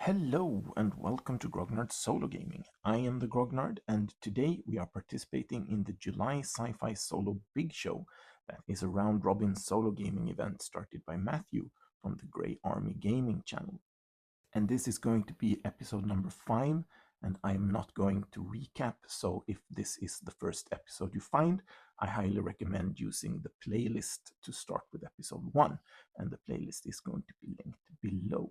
Hello and welcome to Grognard Solo Gaming. I am the Grognard, and today we are participating in the July Sci-Fi Solo Big Show that is a round-robin solo gaming event started by Matthew from the Grey Army Gaming channel. And this is going to be episode number 5, and I am not going to recap, so if this is the first episode you find, I highly recommend using the playlist to start with episode 1, and the playlist is going to be linked below.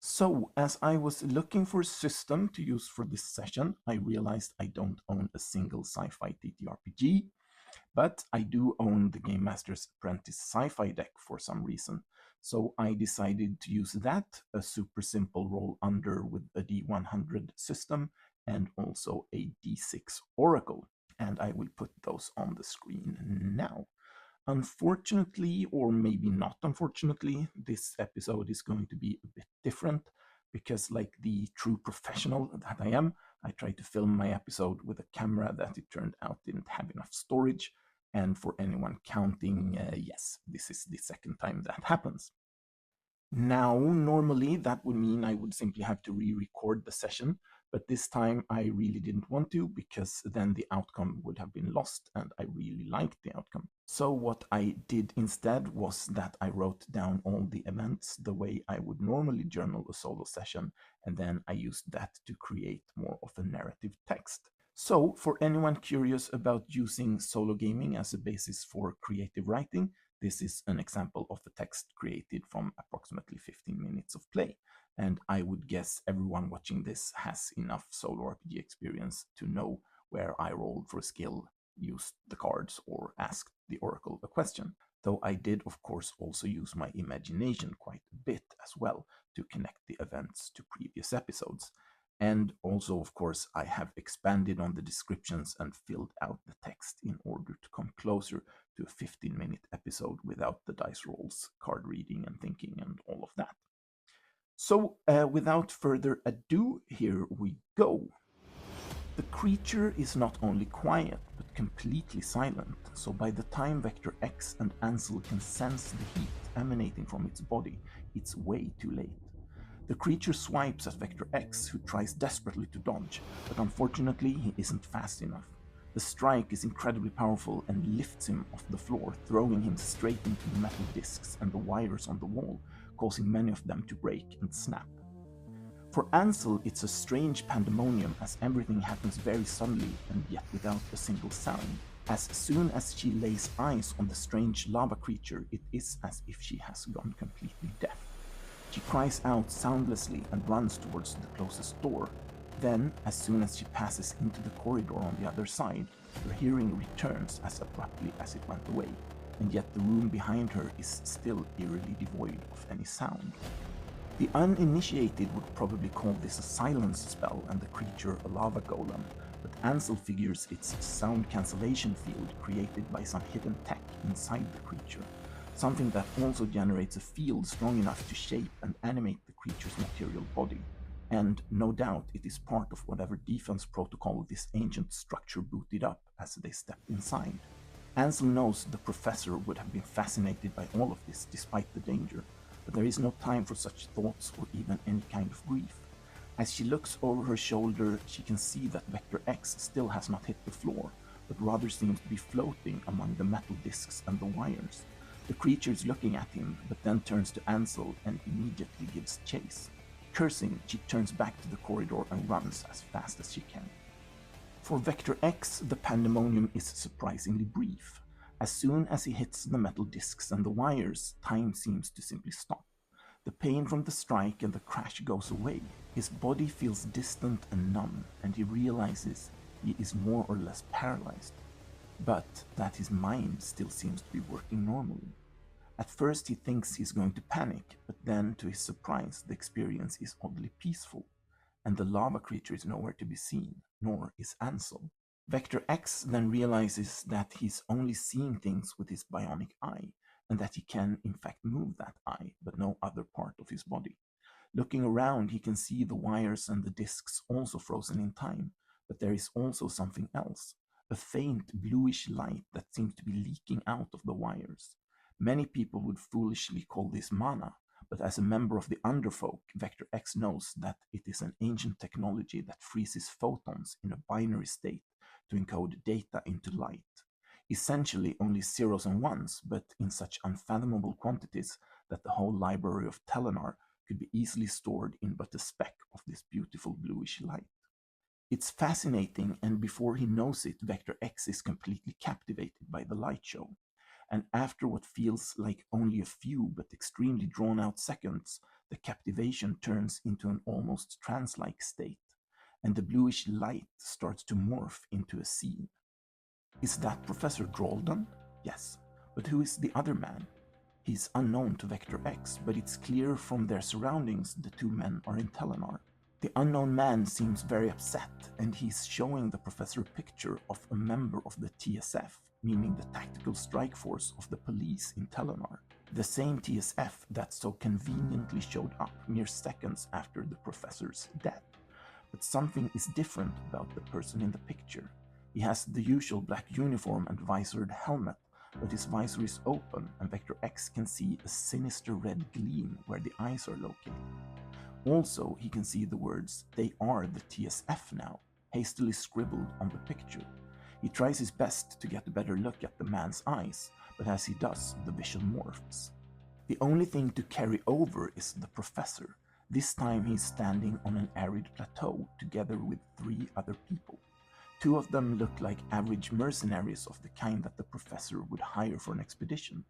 So, as I was looking for a system to use for this session, I realized I don't own a single sci-fi TTRPG, but I do own the Game Master's Apprentice Sci-Fi deck for some reason. So I decided to use that, a super simple roll under with a D100 system, and also a D6 Oracle. And I will put those on the screen now. Unfortunately, or maybe not unfortunately, this episode is going to be a bit different because, like the true professional that I am, I tried to film my episode with a camera that it turned out didn't have enough storage. And for anyone counting, yes, this is the second time that happens. Now, normally that would mean I would simply have to re-record the session, but this time I really didn't want to because then the outcome would have been lost and I really liked the outcome. So what I did instead was that I wrote down all the events the way I would normally journal a solo session, and then I used that to create more of a narrative text. So, for anyone curious about using solo gaming as a basis for creative writing, this is an example of a text created from approximately 15 minutes of play. And I would guess everyone watching this has enough solo RPG experience to know where I rolled for skill, used the cards, or asked the oracle a question. Though I did, of course, also use my imagination quite a bit as well to connect the events to previous episodes. And also, of course, I have expanded on the descriptions and filled out the text in order to come closer to a 15-minute episode without the dice rolls, card reading and thinking, and all of that. So, without further ado, here we go. The creature is not only quiet, but completely silent, so by the time Vector X and Ansel can sense the heat emanating from its body, it's way too late. The creature swipes at Vector X, who tries desperately to dodge, but unfortunately he isn't fast enough. The strike is incredibly powerful and lifts him off the floor, throwing him straight into the metal discs and the wires on the wall, causing many of them to break and snap. For Ansel, it's a strange pandemonium as everything happens very suddenly and yet without a single sound. As soon as she lays eyes on the strange lava creature, it is as if she has gone completely deaf. She cries out soundlessly and runs towards the closest door. Then, as soon as she passes into the corridor on the other side, her hearing returns as abruptly as it went away, and yet the room behind her is still eerily devoid of any sound. The uninitiated would probably call this a silence spell and the creature a lava golem, but Ansel figures it's a sound cancellation field created by some hidden tech inside the creature. Something that also generates a field strong enough to shape and animate the creature's material body. And no doubt it is part of whatever defense protocol this ancient structure booted up as they stepped inside. Ansel knows the professor would have been fascinated by all of this despite the danger, but there is no time for such thoughts or even any kind of grief. As she looks over her shoulder, she can see that Vector X still has not hit the floor, but rather seems to be floating among the metal discs and the wires. The creature is looking at him, but then turns to Ansel and immediately gives chase. Cursing, she turns back to the corridor and runs as fast as she can. For Vector X, the pandemonium is surprisingly brief. As soon as he hits the metal discs and the wires, time seems to simply stop. The pain from the strike and the crash goes away. His body feels distant and numb, and he realizes he is more or less paralyzed. But that his mind still seems to be working normally. At first he thinks he's going to panic, but then to his surprise the experience is oddly peaceful, and the lava creature is nowhere to be seen, nor is Ansel. Vector X then realizes that he's only seeing things with his bionic eye, and that he can in fact move that eye, but no other part of his body. Looking around, he can see the wires and the discs also frozen in time, but there is also something else. A faint bluish light that seems to be leaking out of the wires. Many people would foolishly call this mana, but as a member of the Underfolk, Vector X knows that it is an ancient technology that freezes photons in a binary state to encode data into light. Essentially only zeros and ones, but in such unfathomable quantities that the whole library of Telenar could be easily stored in but a speck of this beautiful bluish light. It's fascinating, and before he knows it, Vector X is completely captivated by the light show. And after what feels like only a few but extremely drawn out seconds, the captivation turns into an almost trance-like state, and the bluish light starts to morph into a scene. Is that Professor Drolden? Yes, but who is the other man? He's unknown to Vector X, but it's clear from their surroundings the two men are in Telenar. The unknown man seems very upset, and he's showing the professor a picture of a member of the TSF, meaning the Tactical Strike Force of the police in Telenar. The same TSF that so conveniently showed up mere seconds after the professor's death. But something is different about the person in the picture. He has the usual black uniform and visored helmet, but his visor is open and Vector X can see a sinister red gleam where the eyes are located. Also, he can see the words, "They are the TSF now," hastily scribbled on the picture. He tries his best to get a better look at the man's eyes, but as he does, the vision morphs. The only thing to carry over is the professor. This time he's standing on an arid plateau together with 3 other people. 2 of them look like average mercenaries of the kind that the professor would hire for an expedition,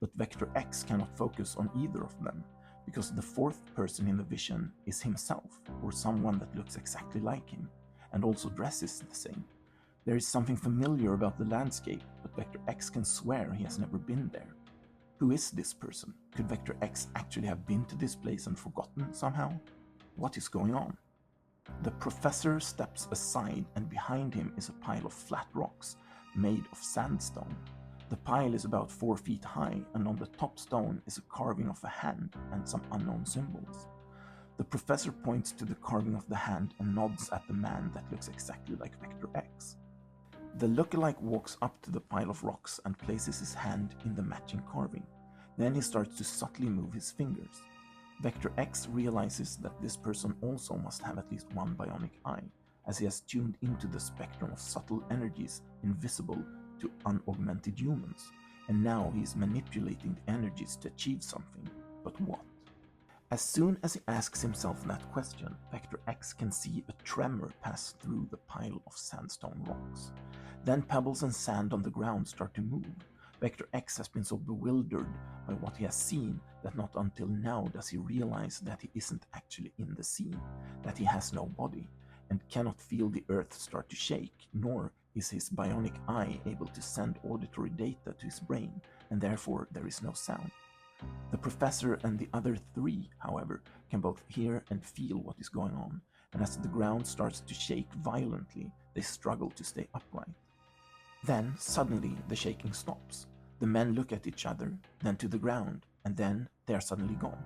but Vector X cannot focus on either of them, because the 4th person in the vision is himself, or someone that looks exactly like him, and also dresses the same. There is something familiar about the landscape, but Vector X can swear he has never been there. Who is this person? Could Vector X actually have been to this place and forgotten somehow? What is going on? The professor steps aside, and behind him is a pile of flat rocks made of sandstone. The pile is about 4 feet high, and on the top stone is a carving of a hand and some unknown symbols. The professor points to the carving of the hand and nods at the man that looks exactly like Vector X. The lookalike walks up to the pile of rocks and places his hand in the matching carving. Then he starts to subtly move his fingers. Vector X realizes that this person also must have at least one bionic eye, as he has tuned into the spectrum of subtle energies invisible to unaugmented humans, and now he is manipulating the energies to achieve something. But what? As soon as he asks himself that question, Vector X can see a tremor pass through the pile of sandstone rocks. Then pebbles and sand on the ground start to move. Vector X has been so bewildered by what he has seen that not until now does he realize that he isn't actually in the scene, that he has no body, and cannot feel the earth start to shake, nor is his bionic eye able to send auditory data to his brain, and therefore there is no sound. The professor and the other 3, however, can both hear and feel what is going on, and as the ground starts to shake violently, they struggle to stay upright. Then, suddenly, the shaking stops. The men look at each other, then to the ground, and then they are suddenly gone.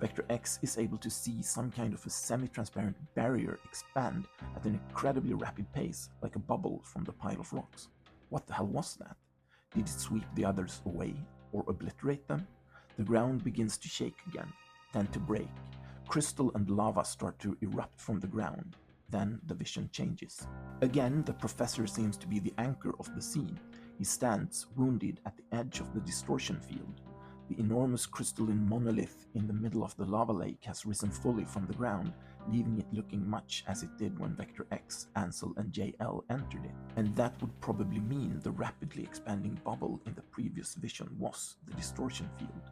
Vector X is able to see some kind of a semi-transparent barrier expand at an incredibly rapid pace, like a bubble from the pile of rocks. What the hell was that? Did it sweep the others away, or obliterate them? The ground begins to shake again, then to break. Crystal and lava start to erupt from the ground. Then the vision changes. Again, the professor seems to be the anchor of the scene. He stands, wounded, at the edge of the distortion field. The enormous crystalline monolith in the middle of the lava lake has risen fully from the ground, leaving it looking much as it did when Vector X, Ansel, and JL entered it. And that would probably mean the rapidly expanding bubble in the previous vision was the distortion field.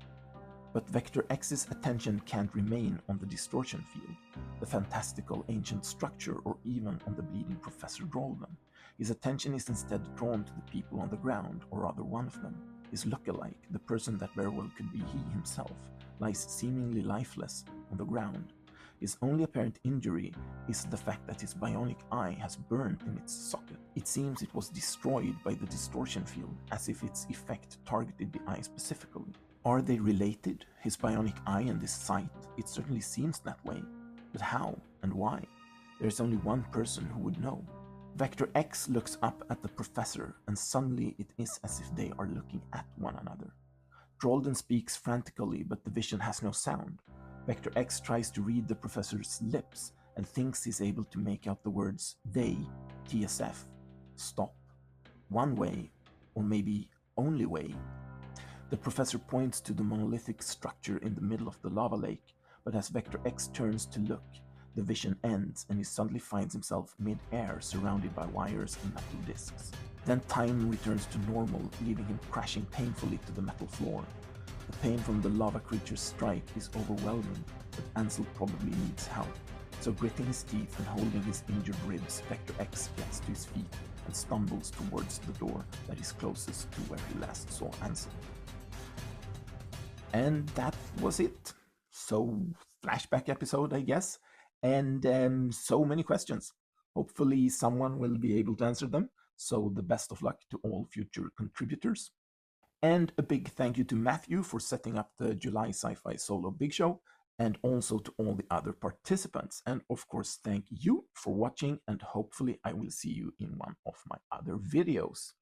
But Vector X's attention can't remain on the distortion field, the fantastical ancient structure, or even on the bleeding Professor Drolden. His attention is instead drawn to the people on the ground, or rather one of them. His lookalike, the person that very well could be he himself, lies seemingly lifeless on the ground. His only apparent injury is the fact that his bionic eye has burned in its socket. It seems it was destroyed by the distortion field, as if its effect targeted the eye specifically. Are they related, his bionic eye and this sight? It certainly seems that way. But how and why? There is only one person who would know. Vector X looks up at the professor, and suddenly it is as if they are looking at one another. Drolden speaks frantically, but the vision has no sound. Vector X tries to read the professor's lips and thinks he's able to make out the words they, TSF, stop, one way, or maybe only way. The professor points to the monolithic structure in the middle of the lava lake, but as Vector X turns to look, the vision ends and he suddenly finds himself mid-air surrounded by wires and metal discs. Then time returns to normal, leaving him crashing painfully to the metal floor. The pain from the lava creature's strike is overwhelming, but Ansel probably needs help. So gritting his teeth and holding his injured ribs, Vector X gets to his feet and stumbles towards the door that is closest to where he last saw Ansel. And that was it. So, flashback episode, I guess, and so many questions. Hopefully someone will be able to answer them, so the best of luck to all future contributors. And a big thank you to Matthew for setting up the July Sci-Fi Solo Big Show, and also to all the other participants. And of course, thank you for watching, and hopefully I will see you in one of my other videos.